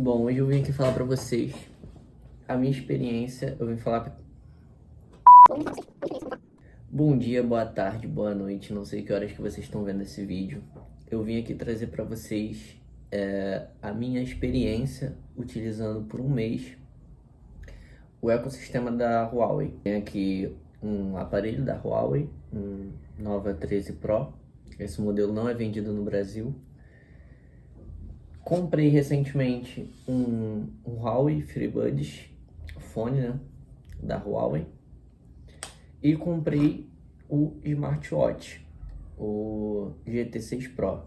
Bom, hoje eu vim aqui falar pra vocês a minha experiência. Eu vim falar. Bom dia, boa tarde, boa noite. Não sei que horas que vocês estão vendo esse vídeo. Eu vim aqui trazer pra vocês a minha experiência utilizando por um mês o ecossistema da Huawei. Tem aqui um aparelho da Huawei, um Nova 13 Pro. Esse modelo não é vendido no Brasil. Comprei recentemente um Huawei FreeBuds fone, né, da Huawei, e comprei o smartwatch, o GT6 Pro.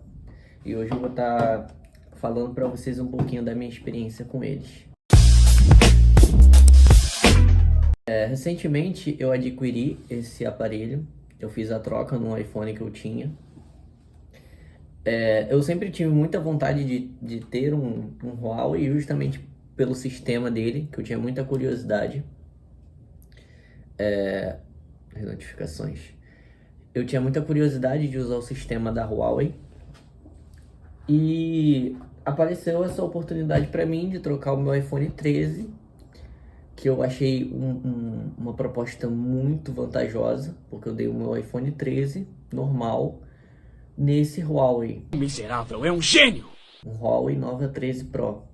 E hoje eu vou estar falando para vocês um pouquinho da minha experiência com eles. Recentemente eu adquiri esse aparelho, eu fiz a troca no iPhone que eu tinha. Eu sempre tive muita vontade de ter um Huawei, justamente pelo sistema dele, que eu tinha muita curiosidade. As notificações. Eu tinha muita curiosidade de usar o sistema da Huawei. E apareceu essa oportunidade para mim de trocar o meu iPhone 13, que eu achei uma proposta muito vantajosa, porque eu dei o meu iPhone 13 normal nesse Huawei. Miserável, é um gênio! Um Huawei Nova 13 Pro.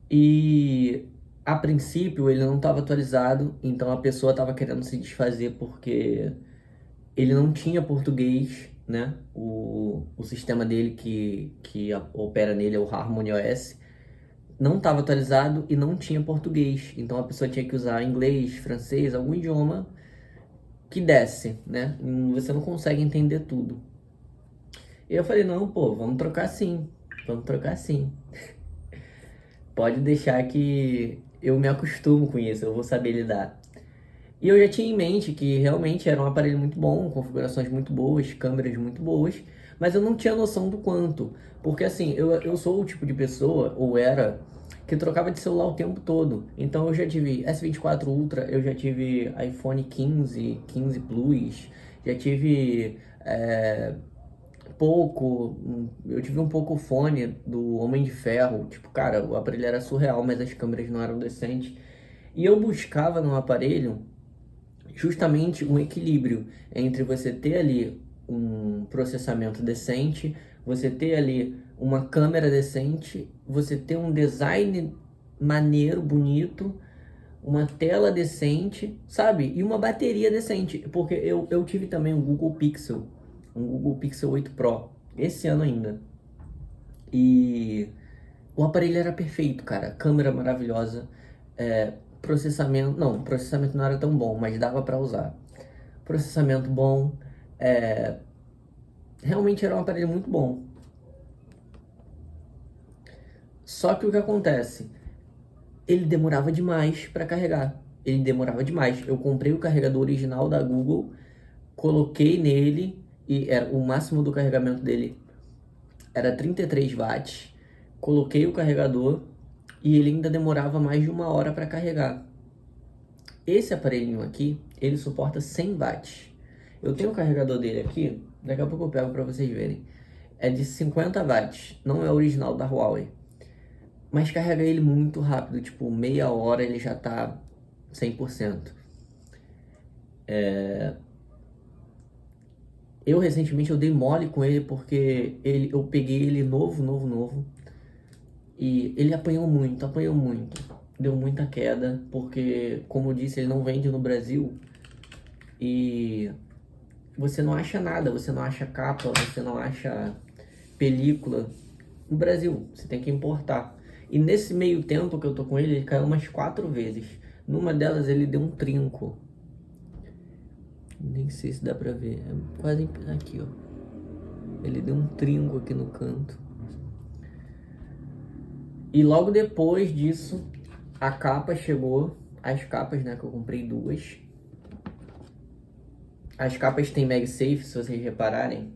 E a princípio ele não estava atualizado, então a pessoa estava querendo se desfazer porque ele não tinha português, né? O sistema dele que opera nele é o Harmony OS. Não estava atualizado e não tinha português. Então a pessoa tinha que usar inglês, francês, algum idioma que desse, né? Você não consegue entender tudo. E eu falei, não, pô, vamos trocar sim. Vamos trocar sim. Pode deixar que eu me acostumo com isso, eu vou saber lidar. E eu já tinha em mente que realmente era um aparelho muito bom, configurações muito boas, câmeras muito boas, mas eu não tinha noção do quanto. Porque assim, eu sou o tipo de pessoa, ou era, que trocava de celular o tempo todo. Então eu já tive S24 Ultra, eu já tive iPhone 15, 15 Plus, já tive eu tive um pouco fone do Homem de Ferro. Tipo, cara, o aparelho era surreal, mas as câmeras não eram decentes. E eu buscava no aparelho justamente um equilíbrio entre você ter ali um processamento decente, você ter ali uma câmera decente, você ter um design maneiro, bonito, uma tela decente, sabe? E uma bateria decente, porque eu tive também um Google Pixel 8 Pro, esse ano ainda. E o aparelho era perfeito, cara. Câmera maravilhosa. Processamento não era tão bom, mas dava pra usar. Processamento bom. Realmente era um aparelho muito bom. Só que o que acontece? Ele demorava demais pra carregar. Ele demorava demais. Eu comprei o carregador original da Google, coloquei nele e o máximo do carregamento dele era 33 watts. Coloquei o carregador e ele ainda demorava mais de 1 hora para carregar. Esse aparelhinho aqui, ele suporta 100 watts. Eu tenho o carregador dele aqui, daqui a pouco eu pego para vocês verem. É de 50 watts, não é original da Huawei. Mas carrega ele muito rápido, tipo meia hora ele já tá 100%. Eu recentemente eu dei mole com ele porque eu peguei ele novo. E ele apanhou muito. Deu muita queda, porque, como eu disse, ele não vende no Brasil. E você não acha nada, você não acha capa, você não acha película no Brasil. Você tem que importar. E nesse meio tempo que eu tô com ele, ele caiu umas 4 vezes. Numa delas ele deu um trinco. Nem sei se dá pra ver. É quase aqui, ó. Ele deu um trinco aqui no canto. E logo depois disso, a capa chegou. As capas, né, que eu comprei 2. As capas tem MagSafe, se vocês repararem,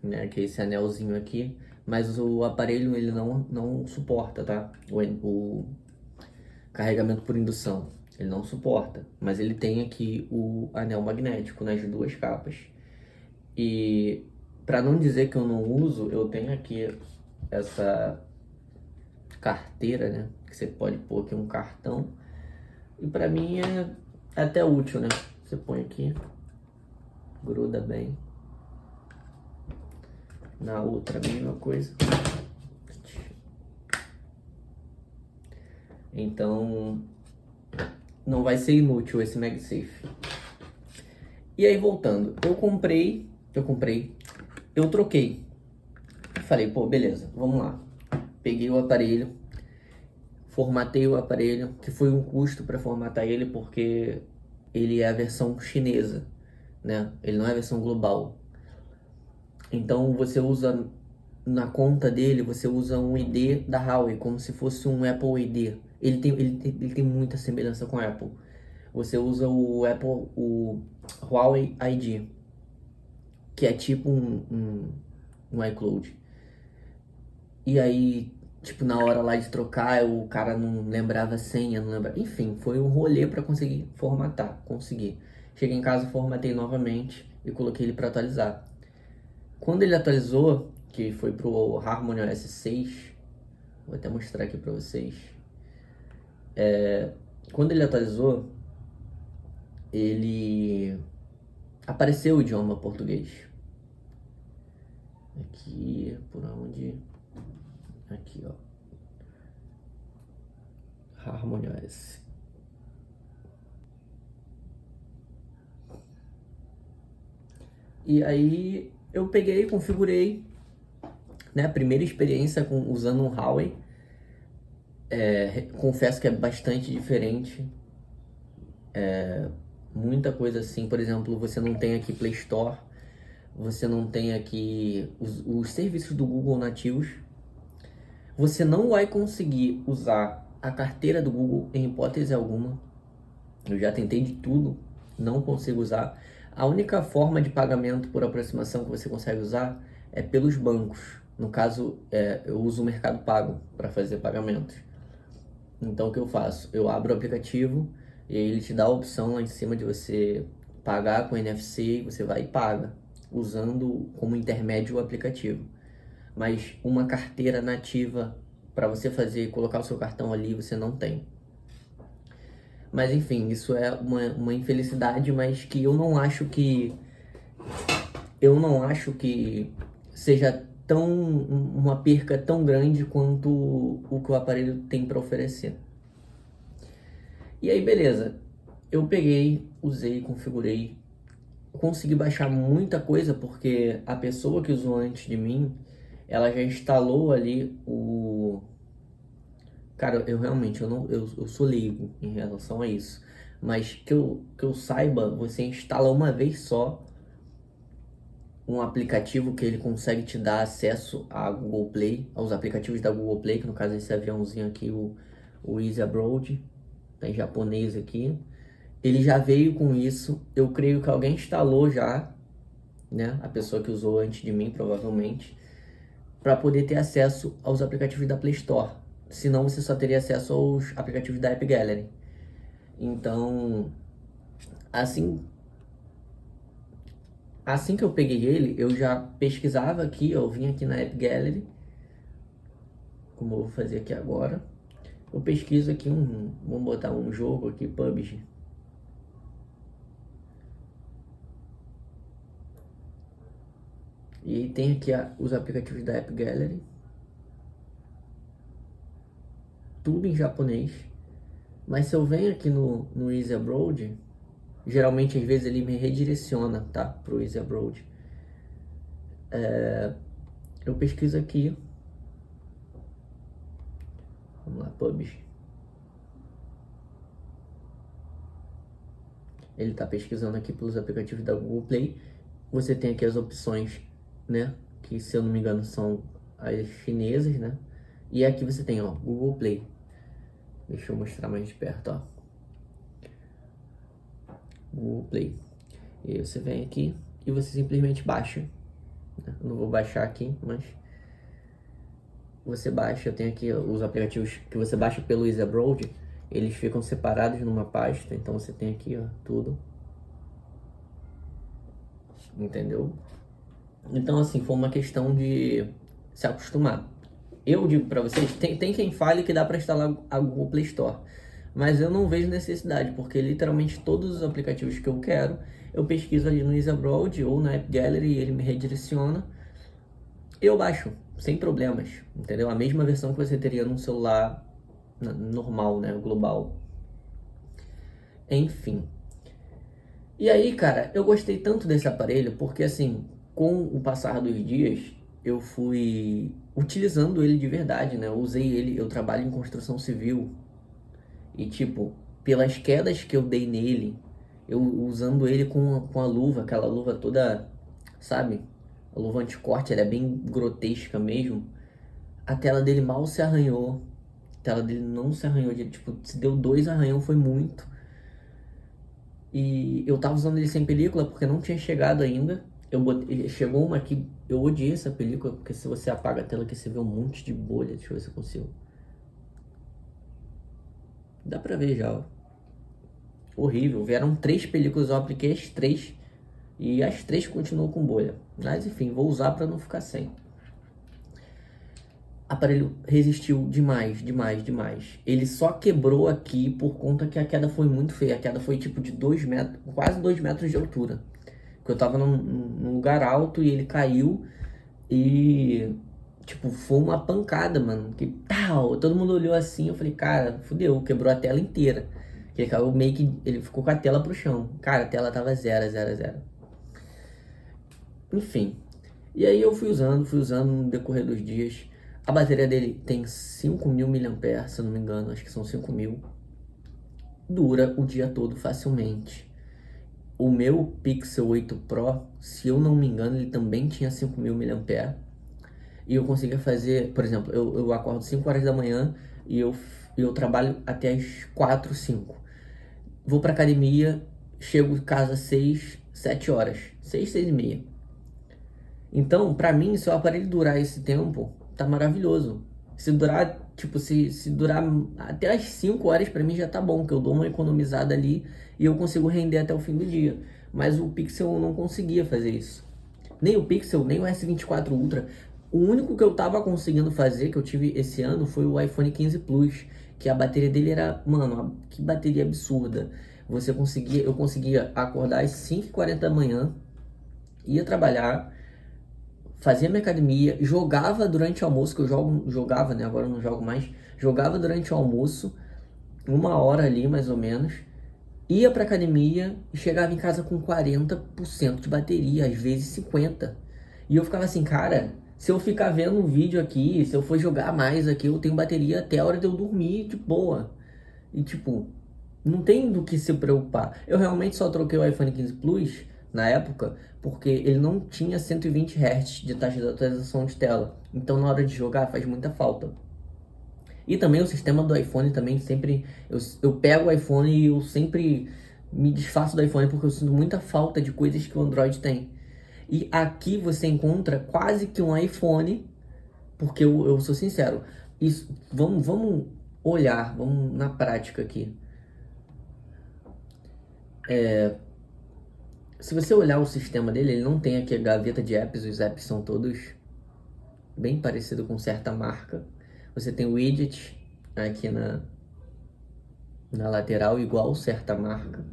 né, que é esse anelzinho aqui. Mas o aparelho, ele não suporta, tá? O carregamento por indução. Ele não suporta. Mas ele tem aqui o anel magnético nas 2 capas. E para não dizer que eu não uso, eu tenho aqui essa carteira, né? Que você pode pôr aqui um cartão. E pra mim é até útil, né? Você põe aqui, gruda bem. Na outra, a mesma coisa. Então, não vai ser inútil esse MagSafe. E aí, voltando, eu troquei. Falei, pô, beleza, vamos lá. Peguei o aparelho, formatei o aparelho, que foi um custo para formatar ele, porque ele é a versão chinesa, né? Ele não é a versão global. Então, você usa, na conta dele, você usa um ID da Huawei, como se fosse um Apple ID. Ele tem muita semelhança com a Apple. Você usa o Huawei ID, que é tipo um iCloud. E aí, tipo, na hora lá de trocar, o cara não lembrava a senha, não lembrava. Enfim, foi um rolê para conseguir formatar. Consegui. Cheguei em casa, formatei novamente e coloquei ele para atualizar. Quando ele atualizou, que foi pro Harmony OS 6, vou até mostrar aqui para vocês. Quando ele atualizou, ele apareceu o idioma português. Aqui, por onde? Aqui, ó. Harmony OS. E aí eu peguei, configurei, né? Primeira experiência usando um Huawei. Confesso que é bastante diferente. Muita coisa assim, por exemplo, você não tem aqui Play Store, você não tem aqui os serviços do Google nativos. Você não vai conseguir usar a carteira do Google em hipótese alguma. Eu já tentei de tudo, não consigo usar. A única forma de pagamento por aproximação que você consegue usar é pelos bancos. No caso, eu uso o Mercado Pago para fazer pagamentos. Então, o que eu faço? Eu abro o aplicativo e ele te dá a opção lá em cima de você pagar com NFC e você vai e paga, usando como intermédio o aplicativo. Mas uma carteira nativa para você colocar o seu cartão ali, você não tem. Mas enfim, isso é uma infelicidade, mas que eu não acho que seja uma perca tão grande quanto o que o aparelho tem para oferecer. E aí, beleza. Eu peguei, usei, configurei, consegui baixar muita coisa porque a pessoa que usou antes de mim, ela já instalou ali o... Cara, eu realmente, eu sou leigo em relação a isso. Mas que eu saiba, você instala uma vez só um aplicativo que ele consegue te dar acesso à Google Play, aos aplicativos da Google Play, que no caso é esse aviãozinho aqui, o Easy Abroad, tá em japonês aqui. Ele já veio com isso, eu creio que alguém instalou já, né, a pessoa que usou antes de mim, provavelmente, para poder ter acesso aos aplicativos da Play Store. Senão você só teria acesso aos aplicativos da App Gallery. Então, assim que eu peguei ele, eu já pesquisava aqui, eu vim aqui na App Gallery, como eu vou fazer aqui agora. Eu pesquiso aqui vamos botar um jogo aqui, PUBG. E tem aqui os aplicativos da App Gallery. Tudo em japonês. Mas se eu venho aqui no Easy Abroad, geralmente às vezes ele me redireciona, tá? Pro Easy Abroad. Eu pesquiso aqui. Vamos lá, PUBG. Ele tá pesquisando aqui pelos aplicativos da Google Play. Você tem aqui as opções, né? Que se eu não me engano são as chinesas, né? E aqui você tem, ó, Google Play. Deixa eu mostrar mais de perto, ó. Google Play. E aí você vem aqui e você simplesmente baixa. Eu não vou baixar aqui, mas você baixa. Eu tenho aqui os aplicativos que você baixa pelo Easy Abroad. Eles ficam separados numa pasta. Então você tem aqui, ó, tudo. Entendeu? Então assim, foi uma questão de se acostumar. Eu digo para vocês, tem quem fale que dá para instalar a Google Play Store, mas eu não vejo necessidade, porque literalmente todos os aplicativos que eu quero, eu pesquiso ali no Easy Abroad ou na App Gallery e ele me redireciona. Eu baixo, sem problemas, entendeu? A mesma versão que você teria num celular normal, né, global. Enfim. E aí, cara, eu gostei tanto desse aparelho porque, assim, com o passar dos dias, eu fui utilizando ele de verdade, né? Eu usei ele, eu trabalho em construção civil e, tipo, pelas quedas que eu dei nele, eu usando ele com a luva, aquela luva toda, sabe? A luva anticorte, ela é bem grotesca mesmo. A tela dele mal se arranhou. A tela dele não se arranhou, tipo, se deu 2 arranhão foi muito. E eu tava usando ele sem película porque não tinha chegado ainda. Chegou uma que eu odiei essa película, porque se você apaga a tela aqui você vê um monte de bolha. Deixa eu ver se eu consigo. Dá pra ver já, ó. Horrível. Vieram 3 películas, eu apliquei as 3 e as 3 continuam com bolha. Mas enfim, vou usar pra não ficar sem. Aparelho resistiu demais, demais, demais. Ele só quebrou aqui por conta que a queda foi muito feia. A queda foi tipo de 2 metros, quase 2 metros de altura. Porque eu tava num lugar alto e ele caiu e, tipo, foi uma pancada, mano. Que tal? Todo mundo olhou assim, eu falei, cara, fudeu, quebrou a tela inteira. Ele caiu meio que, ele ficou com a tela pro chão. Cara, a tela tava 0, 0, 0. Enfim. E aí eu fui usando no decorrer dos dias. A bateria dele tem 5.000 mAh, se eu não me engano, acho que são 5.000. Dura o dia todo facilmente. O meu Pixel 8 Pro, se eu não me engano, ele também tinha 5.000 mAh. E eu conseguia fazer, por exemplo, eu acordo 5 horas da manhã e eu trabalho até as 4, 5. Vou pra academia, chego em casa às 6, 7 horas. 6, 6 e meia. Então, pra mim, se o aparelho durar esse tempo, tá maravilhoso. Se durar, tipo, se durar até as 5 horas, pra mim já tá bom, que eu dou uma economizada ali e eu consigo render até o fim do dia. Mas o Pixel não conseguia fazer isso. Nem o Pixel, nem o S24 Ultra. O único que eu tava conseguindo fazer, que eu tive esse ano, foi o iPhone 15 Plus, que a bateria dele era, mano, que bateria absurda. Eu conseguia acordar às 5h40 da manhã, ia trabalhar, fazia minha academia, jogava durante o almoço, que jogava, né? Agora eu não jogo mais. Jogava durante o almoço, 1 hora ali mais ou menos. Ia pra academia e chegava em casa com 40% de bateria, às vezes 50%. E eu ficava assim, cara, se eu ficar vendo um vídeo aqui, se eu for jogar mais aqui, eu tenho bateria até a hora de eu dormir de boa. E tipo, não tem do que se preocupar. Eu realmente só troquei o iPhone 15 Plus na época porque ele não tinha 120 Hz de taxa de atualização de tela. Então na hora de jogar faz muita falta. E também o sistema do iPhone também sempre... Eu pego o iPhone e eu sempre me desfaço do iPhone porque eu sinto muita falta de coisas que o Android tem. E aqui você encontra quase que um iPhone, porque eu sou sincero. Vamos olhar, vamos na prática aqui. Se você olhar o sistema dele, ele não tem aqui a gaveta de apps, os apps são todos bem parecidos com certa marca. Você tem o widget aqui na lateral, igual certa marca.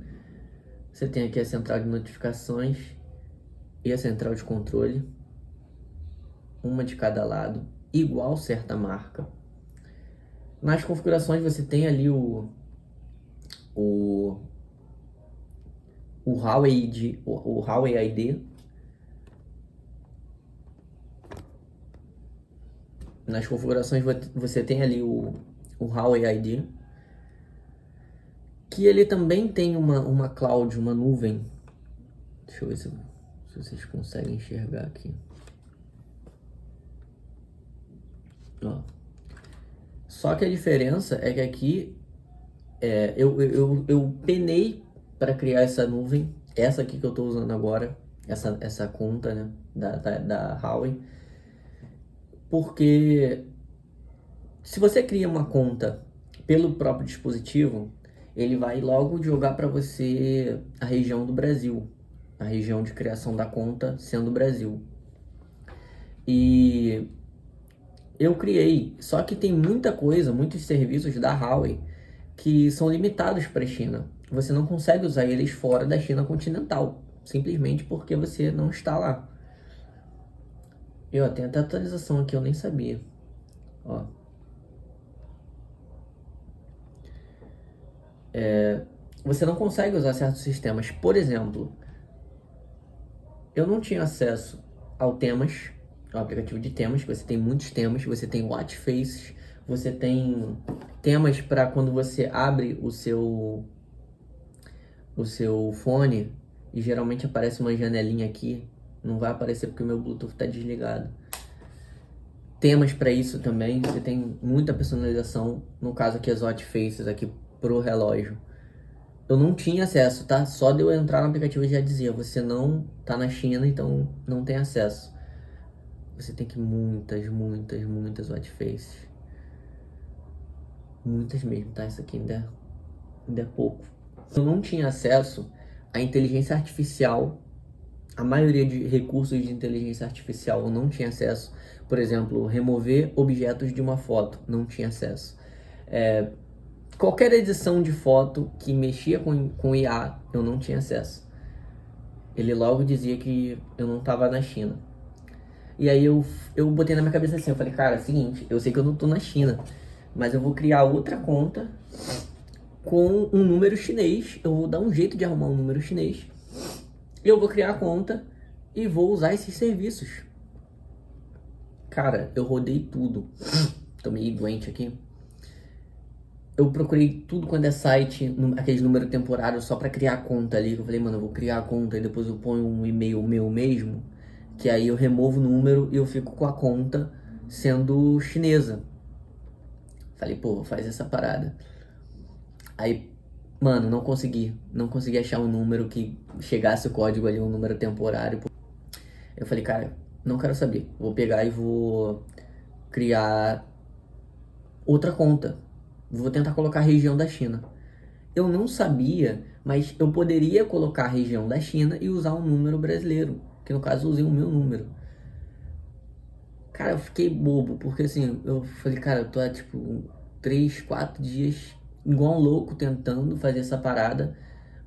Você tem aqui a central de notificações e a central de controle, uma de cada lado, igual certa marca. Nas configurações você tem ali o Huawei ID. Nas configurações você tem ali o Huawei ID, que ele também tem uma cloud, uma nuvem. Deixa eu ver se vocês conseguem enxergar aqui. Ó. Só que a diferença é que aqui eu penei para criar essa nuvem, essa aqui que eu estou usando agora, essa conta, né, da Huawei, porque se você cria uma conta pelo próprio dispositivo, ele vai logo jogar para você a região do Brasil, a região de criação da conta sendo o Brasil. E eu criei, só que tem muita coisa, muitos serviços da Huawei que são limitados para a China. Você não consegue usar eles fora da China continental, simplesmente porque você não está lá. Eu tenho até atualização aqui, eu nem sabia. Ó. Você não consegue usar certos sistemas. Por exemplo, eu não tinha acesso ao Temas, ao aplicativo de temas, que você tem muitos temas, você tem Watch Faces, você tem temas para quando você abre o seu fone e geralmente aparece uma janelinha aqui, não vai aparecer porque o meu Bluetooth está desligado. Temas para isso também, você tem muita personalização, no caso aqui as Watch Faces aqui pro relógio. Eu não tinha acesso, tá? Só de eu entrar no aplicativo já dizia, você não tá na China, então não tem acesso. Você tem que muitas watch faces. Muitas mesmo, tá? Isso aqui ainda é pouco. Eu não tinha acesso à inteligência artificial. A maioria de recursos de inteligência artificial eu não tinha acesso. Por exemplo, remover objetos de uma foto, não tinha acesso. Qualquer edição de foto que mexia com IA, eu não tinha acesso. Ele logo dizia que eu não estava na China. E aí eu botei na minha cabeça assim, eu falei, cara, é o seguinte, eu sei que eu não tô na China, mas eu vou criar outra conta com um número chinês, eu vou dar um jeito de arrumar um número chinês, eu vou criar a conta e vou usar esses serviços. Cara, eu rodei tudo, tô meio doente aqui. Eu procurei tudo quando é site, aqueles números temporários só pra criar a conta ali. Eu falei, mano, eu vou criar a conta e depois eu ponho um e-mail meu mesmo, que aí eu removo o número e eu fico com a conta sendo chinesa. Falei, pô, faz essa parada. Aí, mano, não consegui achar um número que chegasse o código ali, um número temporário. Eu falei, cara, não quero saber. Vou pegar e vou criar outra conta. Vou tentar colocar a região da China. Eu não sabia, mas eu poderia colocar a região da China e usar um número brasileiro, que no caso eu usei o meu número. Cara, eu fiquei bobo, porque assim, eu falei, cara, eu tô há tipo 3, 4 dias igual um louco tentando fazer essa parada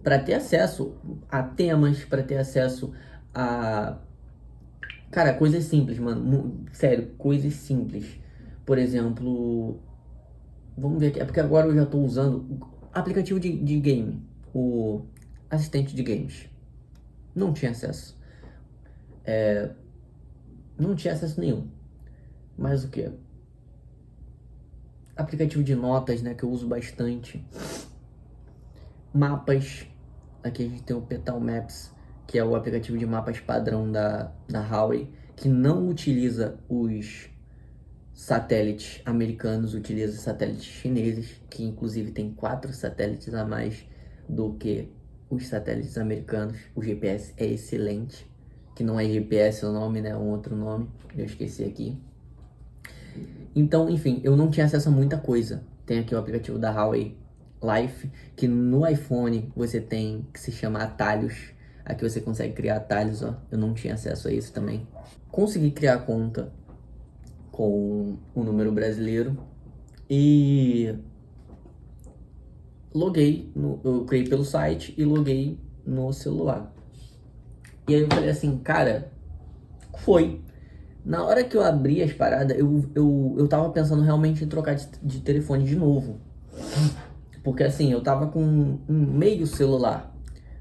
para ter acesso a temas, para ter acesso a, cara, coisas simples, mano, sério, coisas simples. Por exemplo, vamos ver aqui, é porque agora eu já tô usando aplicativo de game, o assistente de games. Não tinha acesso. Não tinha acesso nenhum. Mas o que? Aplicativo de notas, né, que eu uso bastante. Mapas. Aqui a gente tem o Petal Maps, que é o aplicativo de mapas padrão da Huawei, que não utiliza os satélites americanos, utiliza satélites chineses, que inclusive tem 4 satélites a mais do que os satélites americanos. O GPS é excelente, que não é GPS o nome, né? É um outro nome, eu esqueci aqui. Então, enfim, eu não tinha acesso a muita coisa. Tem aqui o aplicativo da Huawei Life, que no iPhone você tem, que se chama atalhos. Aqui você consegue criar atalhos, ó. Eu não tinha acesso a isso também. Consegui criar conta com o número brasileiro e eu criei pelo site e loguei no celular. E aí eu falei assim, cara, foi. Na hora que eu abri as paradas, eu tava pensando realmente em trocar de telefone de novo. Porque assim, eu tava com um meio celular.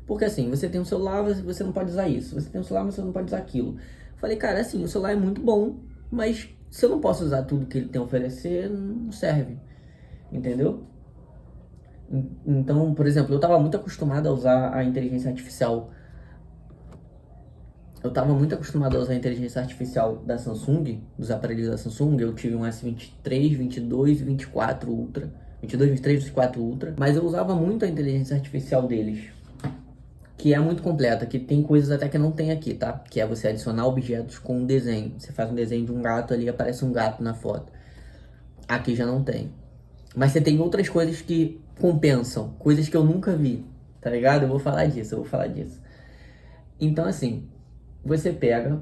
Porque assim, você tem um celular, você não pode usar isso. Você tem um celular, você não pode usar aquilo. Falei, cara, assim, o celular é muito bom, mas se eu não posso usar tudo que ele tem a oferecer, não serve. Entendeu? Então, por exemplo, eu tava muito acostumado a usar a inteligência artificial. Eu tava muito acostumado a usar a inteligência artificial da Samsung, dos aparelhos da Samsung. Eu tive um S23, 22 e 24 Ultra. 22, 23, 24 Ultra. Mas eu usava muito a inteligência artificial deles, que é muito completa, que tem coisas até que não tem aqui, tá? Que é você adicionar objetos com um desenho. Você faz um desenho de um gato ali, aparece um gato na foto. Aqui já não tem. Mas você tem outras coisas que compensam, coisas que eu nunca vi, tá ligado? Eu vou falar disso. Então, assim, você pega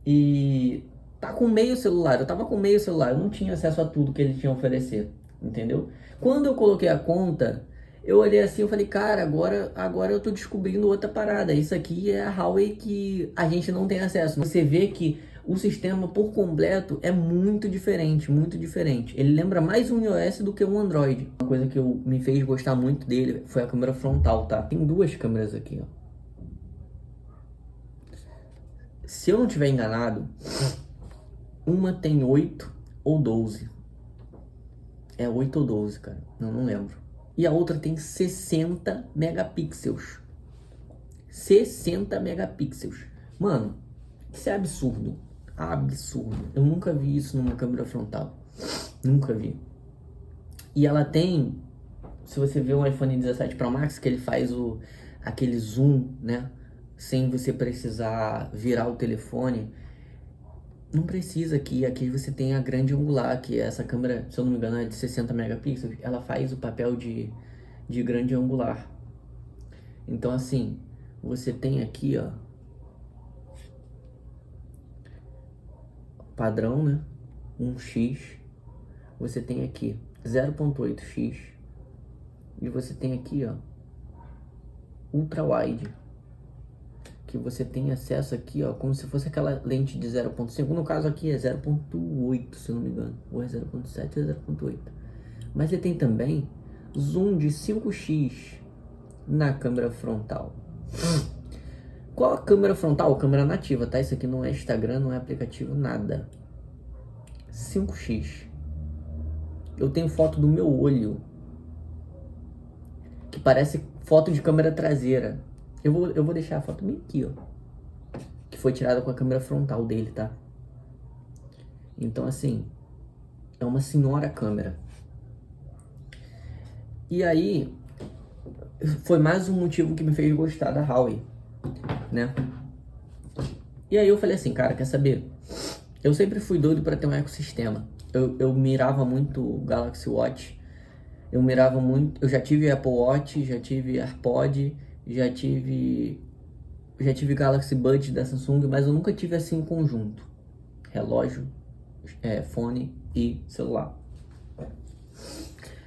e tá com meio celular. Eu tava com meio celular, eu não tinha acesso a tudo que ele tinha a oferecer, entendeu? Quando eu coloquei a conta, eu olhei assim, eu falei, cara, agora eu tô descobrindo outra parada. Isso aqui é a Huawei que a gente não tem acesso. Você vê que o sistema por completo é muito diferente, muito diferente. Ele lembra mais um iOS do que um Android. Uma coisa que me fez gostar muito dele foi a câmera frontal, tá? Tem duas câmeras aqui, ó. Se eu não tiver enganado, uma tem 8 ou 12. É 8 ou 12, cara. Não lembro. E a outra tem 60 megapixels. 60 megapixels. Mano, isso é absurdo. Absurdo. Eu nunca vi isso numa câmera frontal. Nunca vi. E ela tem, se você vê um iPhone 17 Pro Max, que ele faz aquele zoom, né? Sem você precisar virar o telefone. Não precisa aqui você tem a grande angular, que é essa câmera, se eu não me engano, é de 60 megapixels. Ela faz o papel de grande angular. Então assim, você tem aqui, ó, padrão, né? 1x. Você tem aqui 0.8x. E você tem aqui, ó, ultra wide, que você tem acesso aqui, ó, como se fosse aquela lente de 0.5. No caso aqui é 0.8, se eu não me engano. Ou é 0.7 ou é 0.8. Mas ele tem também zoom de 5x na câmera frontal. Qual a câmera frontal? Câmera nativa, tá? Isso aqui não é Instagram, não é aplicativo, nada. 5x. Eu tenho foto do meu olho, que parece foto de câmera traseira. Eu vou deixar a foto bem aqui, ó, que foi tirada com a câmera frontal dele, tá? Então, assim, é uma senhora câmera. E aí, foi mais um motivo que me fez gostar da Huawei, né? E aí eu falei assim, cara, quer saber? Eu sempre fui doido para ter um ecossistema. Eu mirava muito o Galaxy Watch. Eu mirava muito... Eu já tive Apple Watch, já tive AirPod, já tive Galaxy Buds da Samsung, mas eu nunca tive assim em conjunto. Relógio, fone e celular.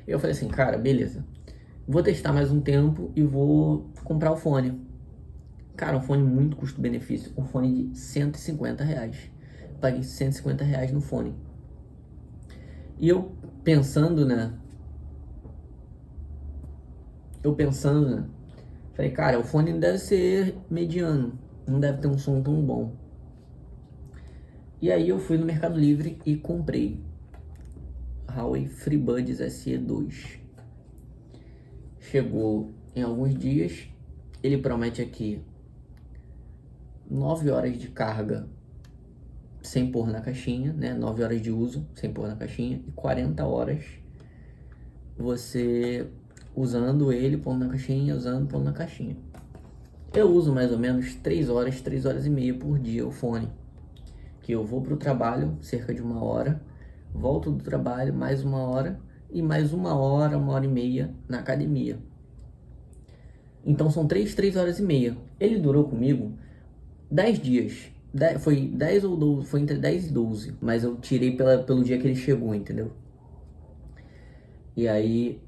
Eu falei assim, cara, beleza. Vou testar mais um tempo e vou comprar o fone. Cara, um fone muito custo-benefício. Um fone de 150 reais. Paguei 150 reais no fone. E eu pensando, né? Falei, cara, o fone deve ser mediano. Não deve ter um som tão bom. E aí eu fui no Mercado Livre e comprei Huawei FreeBuds SE2. Chegou em alguns dias. Ele promete aqui 9 horas de carga sem pôr na caixinha, né? 9 horas de uso sem pôr na caixinha e 40 horas você usando ele, pondo na caixinha, usando, pondo na caixinha. Eu uso mais ou menos 3 horas e meia por dia o fone. Que eu vou pro trabalho, cerca de 1 hora, volto do trabalho mais 1 hora e mais 1 hora, 1 hora e meia na academia. Então são 3 horas e meia. Ele durou comigo 10 dias. Foi 10 ou 12, foi entre 10 e 12, mas eu tirei pelo dia que ele chegou, entendeu? E aí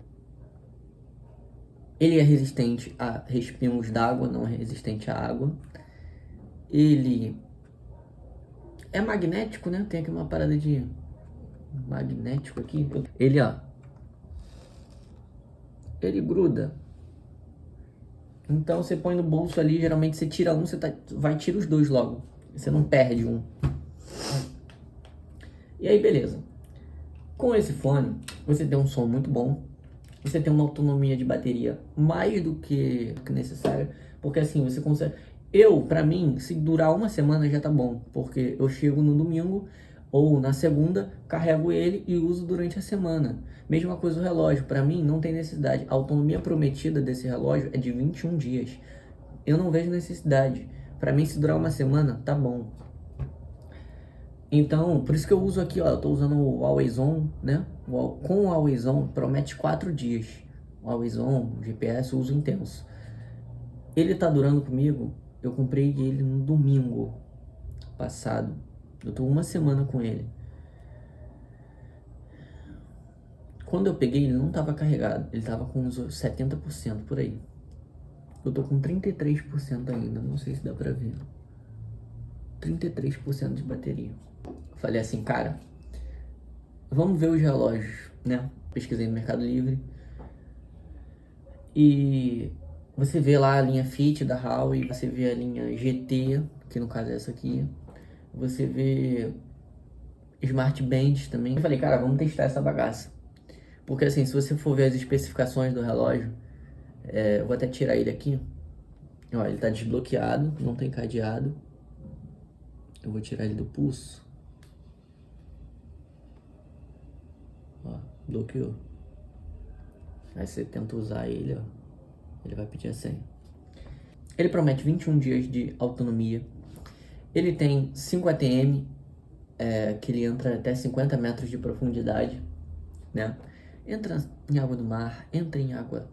ele é resistente a respingos d'água, não é resistente à água. Ele é magnético, né? Tem aqui uma parada de magnético aqui. Ele, ó, ele gruda. Então você põe no bolso ali, geralmente você tira um, vai tirar os dois logo. Você não perde um. E aí, beleza. Com esse fone, você tem um som muito bom. Você tem uma autonomia de bateria mais do que necessária. Porque assim, você consegue... pra mim, se durar 1 semana já tá bom. Porque eu chego no domingo ou na segunda, carrego ele e uso durante a semana. Mesma coisa o relógio. Pra mim, não tem necessidade. A autonomia prometida desse relógio é de 21 dias. Eu não vejo necessidade. Pra mim, se durar 1 semana, tá bom. Então, por isso que eu uso aqui, ó, eu tô usando o Always On, né? Com o Always On, promete 4 dias. O Always On, o GPS, uso intenso. Ele tá durando comigo, eu comprei ele no domingo passado. Eu tô uma semana com ele. Quando eu peguei, ele não tava carregado. Ele tava com uns 70% por aí. Eu tô com 33% ainda. Não sei se dá pra ver. 33% de bateria. Falei assim, cara, vamos ver os relógios, né? Pesquisei no Mercado Livre. E você vê lá a linha Fit da Huawei, você vê a linha GT, que no caso é essa aqui. Você vê Smart Bands também. Eu falei, cara, vamos testar essa bagaça. Porque assim, se você for ver as especificações do relógio, eu vou até tirar ele aqui. Ó, ele tá desbloqueado, não tem cadeado. Eu vou tirar ele do pulso. Ó, bloqueou. Aí você tenta usar ele, ó. Ele vai pedir a senha. Ele promete 21 dias de autonomia. Ele tem 5 ATM, que ele entra até 50 metros de profundidade, né? Entra em água do mar, entra em água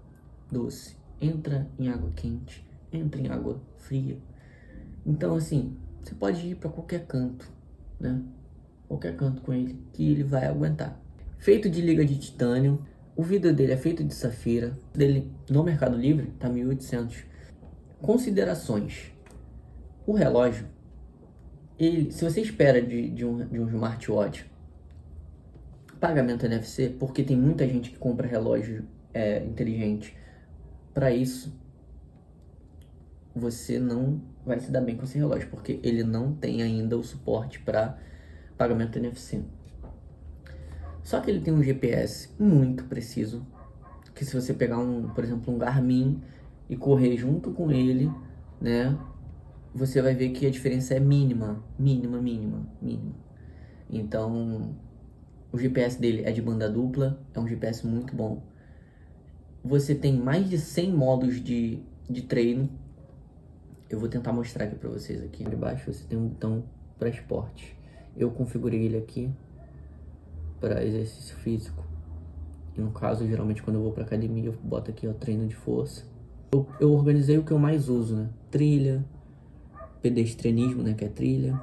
doce, entra em água quente, entra em água fria. Então, assim, você pode ir para qualquer canto, né? Qualquer canto com ele, que ele vai aguentar. Feito de liga de titânio, o vidro dele é feito de safira. Dele no Mercado Livre tá 1.800. Considerações. O relógio, se você espera de um smartwatch pagamento NFC, porque tem muita gente que compra relógio inteligente para isso, você não vai se dar bem com esse relógio, porque ele não tem ainda o suporte para pagamento NFC. Só que ele tem um GPS muito preciso, que se você pegar por exemplo, um Garmin e correr junto com ele, né, você vai ver que a diferença é mínima. Então, o GPS dele é de banda dupla, é um GPS muito bom. Você tem mais de 100 modos de treino. Eu vou tentar mostrar aqui para vocês. Aqui embaixo você tem um botão para esporte. Eu configurei ele aqui para exercício físico. E no caso, geralmente quando eu vou para academia, eu boto aqui, ó, treino de força. Eu organizei o que eu mais uso, né? Trilha, pedestrianismo, né, que é trilha,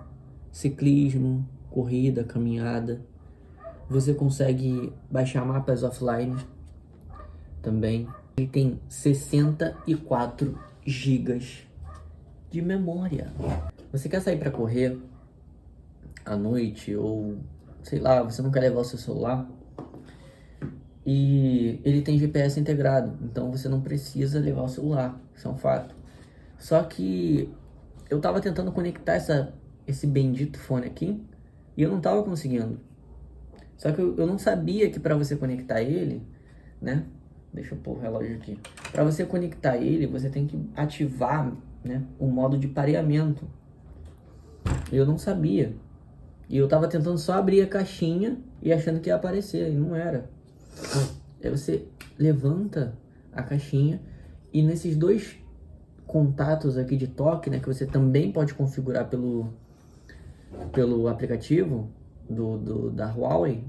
ciclismo, corrida, caminhada. Você consegue baixar mapas offline também. Ele tem 64 gigas de memória. Você quer sair para correr à noite ou sei lá, você não quer levar o seu celular? E ele tem GPS integrado, então você não precisa levar o celular, isso é um fato. Só que eu tava tentando conectar esse bendito fone aqui e eu não tava conseguindo. Só que eu não sabia que para você conectar ele, né? Deixa eu pôr o relógio aqui. Para você conectar ele, você tem que ativar, né, o modo de pareamento. Eu não sabia. E eu tava tentando só abrir a caixinha e achando que ia aparecer, e não era. Aí você levanta a caixinha e nesses dois contatos aqui de toque, né, que você também pode configurar pelo aplicativo da Huawei,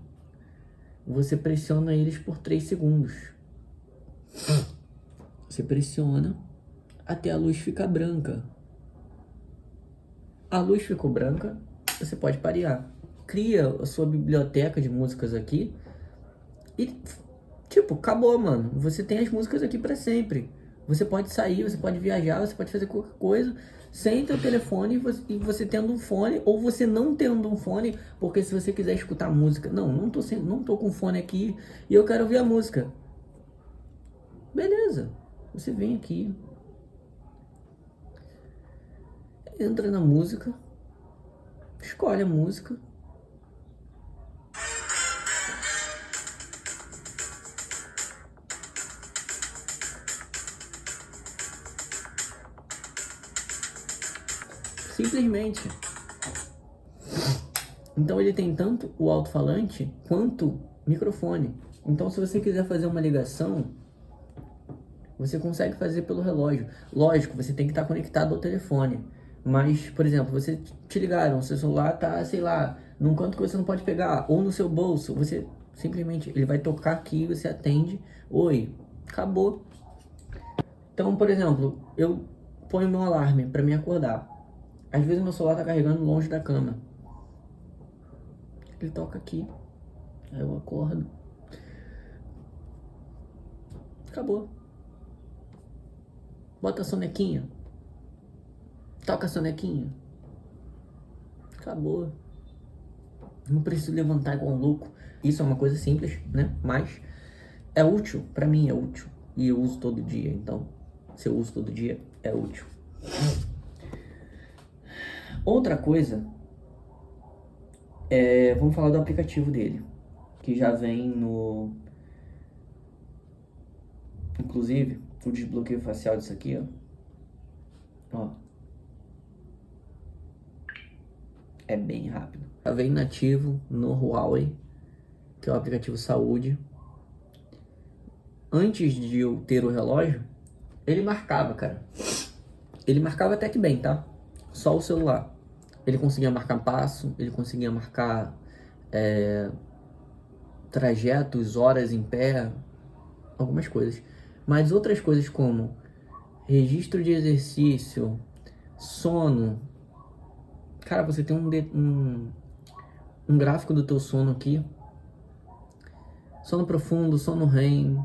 você pressiona eles por 3 segundos. Você pressiona até a luz ficar branca. A luz ficou branca, você pode parear. Cria a sua biblioteca de músicas aqui e, tipo, acabou, mano. Você tem as músicas aqui para sempre. Você pode sair, você pode viajar, você pode fazer qualquer coisa sem ter o telefone e você tendo um fone, ou você não tendo um fone, porque se você quiser escutar música, não tô com fone aqui e eu quero ouvir a música. Beleza, você vem aqui, entra na música, escolhe a música. Simplesmente. Então ele tem tanto o alto-falante quanto microfone. Então se você quiser fazer uma ligação, você consegue fazer pelo relógio. Lógico, você tem que estar conectado ao telefone. Mas, por exemplo, você te ligaram, seu celular tá, sei lá, num canto que você não pode pegar, ou no seu bolso, você simplesmente, ele vai tocar aqui, você atende, oi, acabou. Então, por exemplo, eu ponho meu alarme para me acordar. Às vezes meu celular tá carregando longe da cama. Ele toca aqui. Aí eu acordo. Acabou. Bota a sonequinha. Toca a sonequinha. Acabou. Não preciso levantar igual um louco. Isso é uma coisa simples, né? Mas é útil. Pra mim é útil. E eu uso todo dia. Então, se eu uso todo dia, é útil. Outra coisa vamos falar do aplicativo dele, que já vem no... Inclusive, o desbloqueio facial disso aqui, ó. É bem rápido. Já vem nativo no Huawei, que é o aplicativo saúde. Antes de eu ter o relógio, ele marcava, cara. Ele marcava até que bem, tá? Só o celular. Ele conseguia marcar passo, ele conseguia marcar trajetos, horas em pé, algumas coisas. Mas outras coisas como registro de exercício, sono. Cara, você tem um gráfico do teu sono aqui. Sono profundo, sono REM,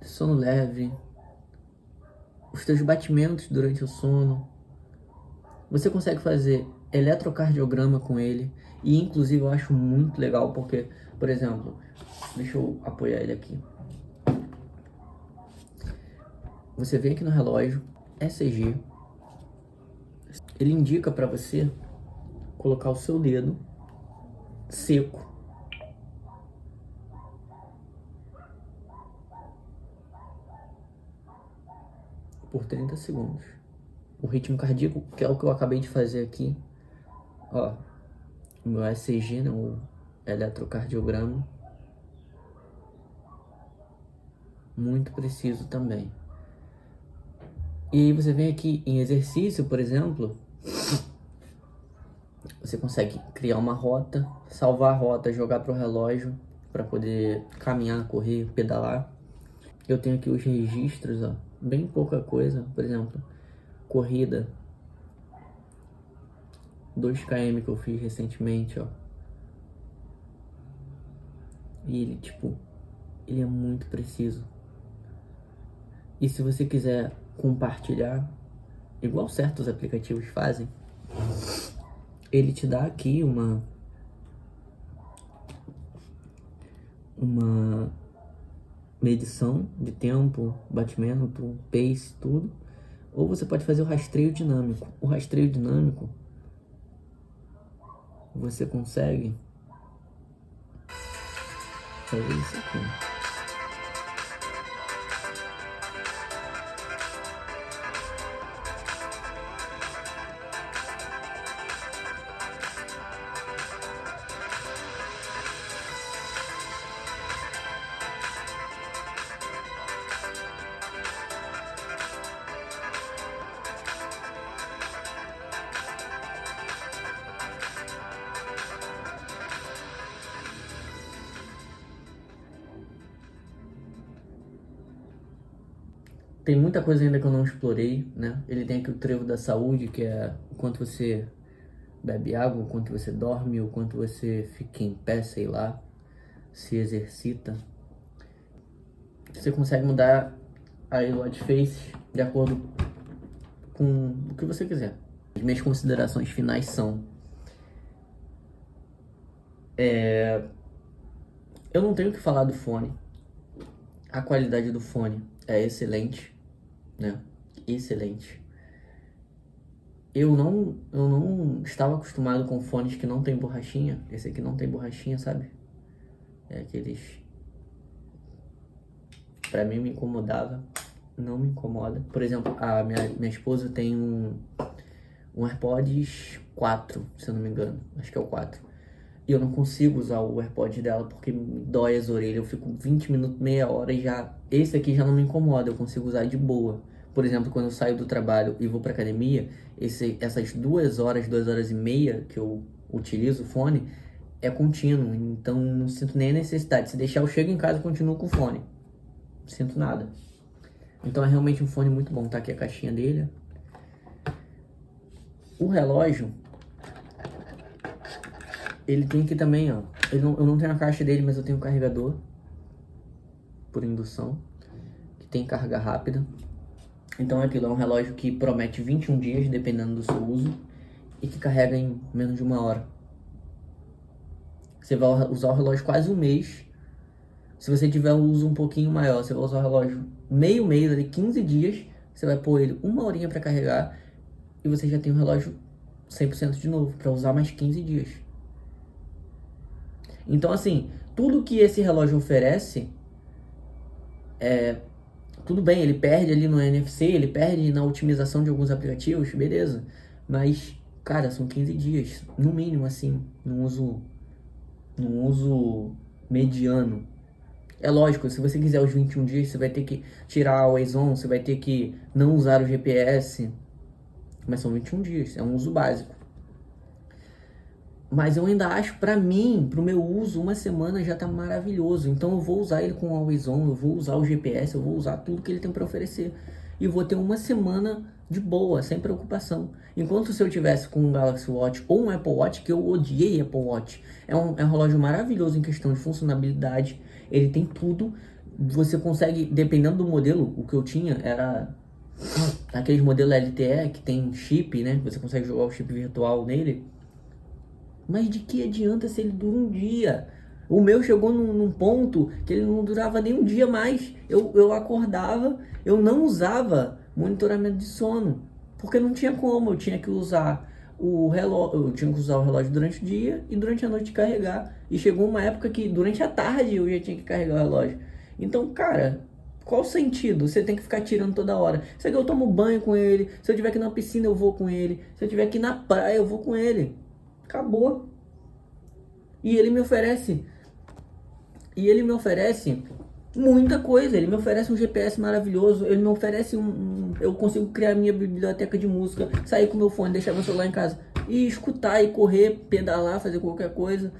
sono leve, os teus batimentos durante o sono. Você consegue fazer eletrocardiograma com ele. E inclusive eu acho muito legal porque, por exemplo, deixa eu apoiar ele aqui. Você vem aqui no relógio, ECG. Ele indica para você colocar o seu dedo seco por 30 segundos. O ritmo cardíaco, que é o que eu acabei de fazer aqui, ó, o meu ECG, né, o eletrocardiograma, muito preciso também. E você vem aqui em exercício, por exemplo, você consegue criar uma rota, salvar a rota, jogar para o relógio para poder caminhar, correr, pedalar. Eu tenho aqui os registros, ó, bem pouca coisa, por exemplo, corrida 2 km que eu fiz recentemente, ó. E ele, tipo, ele é muito preciso. E se você quiser compartilhar, igual certos aplicativos fazem, ele te dá aqui uma medição de tempo, batimento, pace, tudo. Ou você pode fazer o rastreio dinâmico. O rastreio dinâmico, você consegue fazer isso aqui. Tem muita coisa ainda que eu não explorei, né? Ele tem aqui o trevo da saúde, que é o quanto você bebe água, o quanto você dorme, o quanto você fica em pé, sei lá, se exercita. Você consegue mudar aí o watch face de acordo com o que você quiser. As minhas considerações finais são... eu não tenho o que falar do fone. A qualidade do fone é excelente, né? Excelente. Eu não estava acostumado com fones que não tem borrachinha. Esse aqui não tem borrachinha, sabe? É aqueles... Pra mim me incomodava. Não me incomoda. Por exemplo, a minha esposa tem um AirPods 4, se eu não me engano. Acho que é o 4. E eu não consigo usar o AirPods dela porque me dói as orelhas. Eu fico 20 minutos, meia hora e já... Esse aqui já não me incomoda, eu consigo usar de boa. Por exemplo, quando eu saio do trabalho e vou pra academia, essas 2 horas, 2 horas e meia que eu utilizo o fone, é contínuo. Então não sinto nem a necessidade. Se deixar, eu chego em casa e continuo com o fone. Não sinto nada. Então é realmente um fone muito bom. Tá aqui a caixinha dele. O relógio Ele tem aqui também, ó. Eu não tenho a caixa dele, mas eu tenho um carregador por indução, que tem carga rápida. Então aquilo é um relógio que promete 21 dias, dependendo do seu uso, e que carrega em menos de 1 hora. Você vai usar o relógio quase um mês. Se você tiver um uso um pouquinho maior, você vai usar o relógio meio mês, ali 15 dias, você vai pôr ele 1 horinha para carregar e você já tem o relógio 100% de novo, para usar mais 15 dias. Então assim, tudo que esse relógio oferece, tudo bem, ele perde ali no NFC, ele perde na otimização de alguns aplicativos, beleza. Mas, cara, são 15 dias, no mínimo assim, num uso mediano. É lógico, se você quiser os 21 dias, você vai ter que tirar o Waze On, você vai ter que não usar o GPS. Mas são 21 dias, é um uso básico. Mas eu ainda acho, pra mim, pro meu uso, 1 semana já tá maravilhoso. Então eu vou usar ele com o Always On, eu vou usar o GPS, eu vou usar tudo que ele tem pra oferecer. E vou ter 1 semana de boa, sem preocupação. Enquanto se eu tivesse com um Galaxy Watch ou um Apple Watch, que eu odiei Apple Watch, é um relógio maravilhoso em questão de funcionalidade, ele tem tudo. Você consegue, dependendo do modelo, o que eu tinha era aqueles modelos LTE que tem chip, né? Você consegue jogar o chip virtual nele. Mas de que adianta se ele dura um dia? O meu chegou num ponto que ele não durava nem um dia mais. Eu acordava, eu não usava monitoramento de sono, porque não tinha como, eu tinha que usar o relógio, eu tinha que usar o relógio durante o dia e durante a noite carregar. E chegou uma época que durante a tarde eu já tinha que carregar o relógio. Então, cara, qual o sentido? Você tem que ficar tirando toda hora. Se eu tomo banho com ele, se eu estiver aqui na piscina eu vou com ele, se eu estiver aqui na praia eu vou com ele. Acabou. E ele me oferece muita coisa. Ele me oferece um GPS maravilhoso. Ele me oferece eu consigo criar minha biblioteca de música, sair com meu fone, deixar meu celular em casa e escutar e correr, pedalar, fazer qualquer coisa.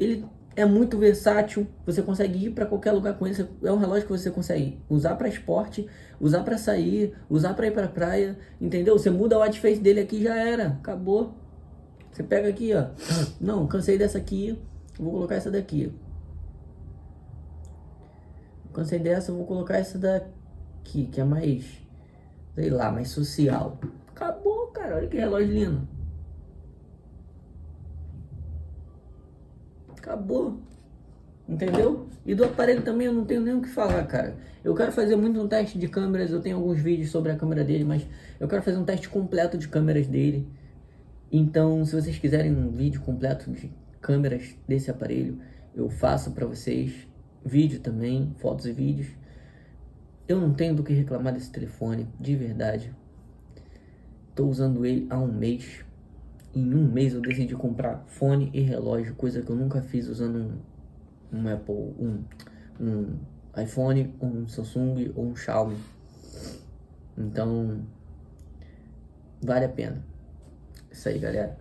Ele é muito versátil. Você consegue ir para qualquer lugar com ele. É um relógio que você consegue usar para esporte, usar para sair, usar para ir para praia, entendeu? Você muda o watch face dele aqui, já era, acabou. Você pega aqui, ó. Não, cansei dessa aqui, vou colocar essa daqui. Cansei dessa, vou colocar essa daqui, que é mais, sei lá, mais social. Acabou, cara. Olha que relógio lindo. Acabou. Entendeu? E do aparelho também eu não tenho nem o que falar, cara. Eu quero fazer muito um teste de câmeras. Eu tenho alguns vídeos sobre a câmera dele, mas eu quero fazer um teste completo de câmeras dele. Então, se vocês quiserem um vídeo completo de câmeras desse aparelho, eu faço para vocês. Vídeo também, fotos e vídeos. Eu não tenho do que reclamar desse telefone, de verdade. Tô usando ele há um mês. Em um mês eu decidi comprar fone e relógio, coisa que eu nunca fiz usando um Apple, um iPhone, um Samsung ou um Xiaomi. Então, vale a pena. Isso aí, galera.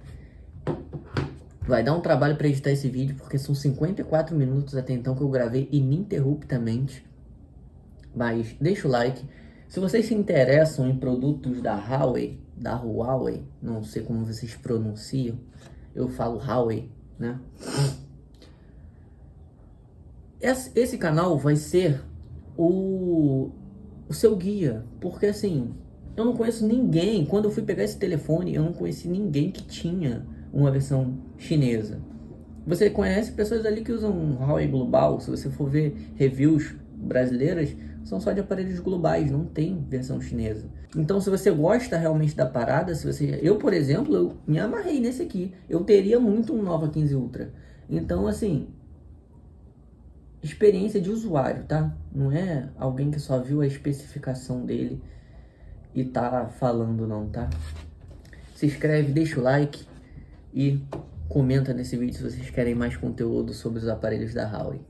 Vai dar um trabalho para editar esse vídeo, porque são 54 minutos até então que eu gravei ininterruptamente. Mas deixa o like. Se vocês se interessam em produtos da Huawei, não sei como vocês pronunciam, eu falo Huawei, né? Esse canal vai ser o seu guia, porque assim, eu não conheço ninguém. Quando eu fui pegar esse telefone, eu não conheci ninguém que tinha uma versão chinesa. Você conhece pessoas ali que usam Huawei Global. Se você for ver reviews brasileiras, são só de aparelhos globais, não tem versão chinesa. Então, se você gosta realmente da parada, eu, por exemplo, eu me amarrei nesse aqui. Eu teria muito um Nova 15 Ultra. Então, assim, experiência de usuário, tá? Não é alguém que só viu a especificação dele e tá falando não, tá? Se inscreve, deixa o like e comenta nesse vídeo se vocês querem mais conteúdo sobre os aparelhos da Huawei.